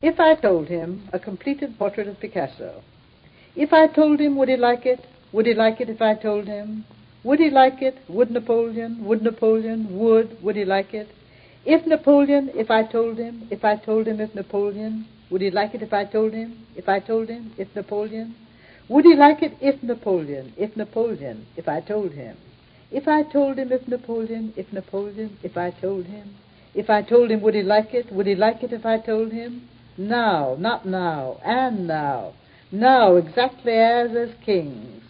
If I told him a completed portrait of Picasso, if I told him, would he like it? Would he like it if I told him? Would he like it? Would Napoleon? Would Napoleon? Would he like it? If Napoleon, if I told him, if Napoleon, would he like it if I told him? If I told him, if Napoleon? Would he like it if Napoleon, if I told him? If I told him, if Napoleon, if I told him? If I told him, would he like it? Would he like it if I told him? Now, not now, and now. Now, exactly as kings,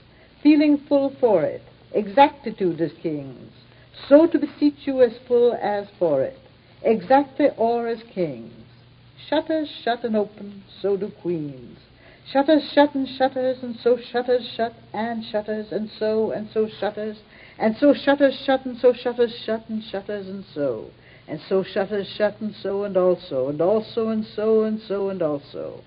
feeling full for it, exactitude as kings, so to beseech you as full as for it, exactly or as kings. Shutters shut and open, so do queens. Shutters shut and shutters, and so shutters shut, and shutters, and so shutters, and so shutters shut, and so shutters shut, and shutters, and so shutters shut, and so, and also, and also, and so, and so, and also.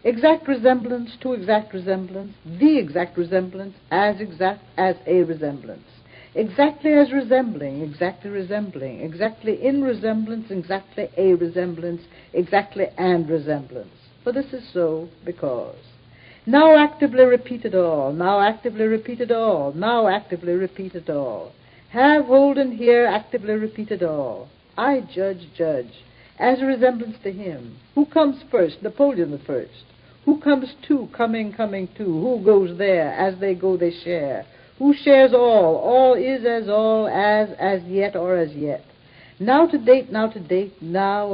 Exact resemblance to exact resemblance, the exact resemblance as exact as a resemblance. Exactly as resembling, exactly in resemblance, exactly a resemblance, exactly and resemblance. For this is so because. Now actively repeat it all, now actively repeat it all, now actively repeat it all. Have, hold, and hear, actively repeat it all. I judge, as a resemblance to him. Who comes first? Napoleon the first. Who comes to, coming to? Who goes there? As they go, they share. Who shares all? All is as yet or as yet. Now to date, now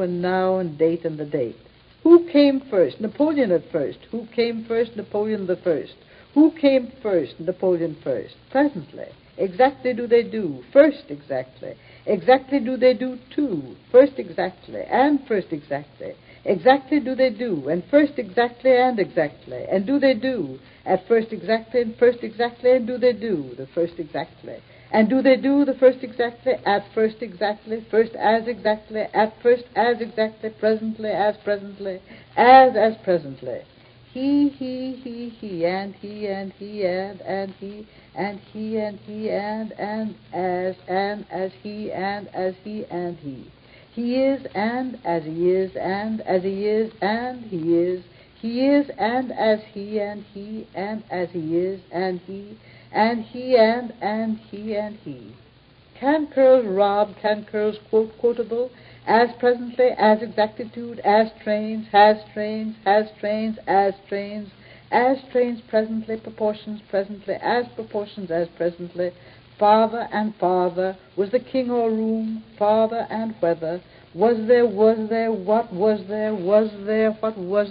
and date and the date. Who came first? Napoleon at first. Who came first? Napoleon the first. Who came first? Napoleon first. Presently. Exactly do they do. First exactly. Exactly do they do too. First exactly. And first exactly. Exactly do they do. And first exactly and exactly. And do they do. At first exactly and first exactly. And do they do. The first exactly. And do they do the first exactly. At first exactly. First as exactly. At first as exactly. Presently as presently. As presently. He, and he, and he, and he, and he, and he, and as he, and as he, and he. He is, and as he is, and as he is, and he is. He is, and as he, and as he is, and he, and he, and he, and he. Can curls rob, can curls quotable, as presently, as exactitude, as trains, has trains, as trains presently, proportions presently, as presently, father and farther, was the king or room, farther and whether, was there, what was there, what was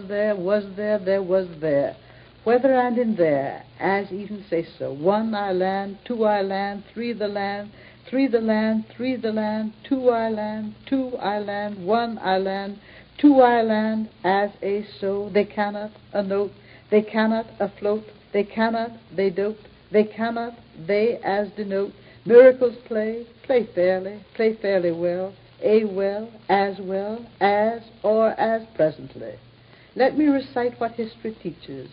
there, there was there. Whether and in there, as even say so. One I land, two I land, three the land, two I land, one I land, two I land, as a so. They cannot a note, they cannot afloat, they cannot, they dote, they cannot, they as denote. Miracles play fairly well, as or as presently. Let me recite what history teaches.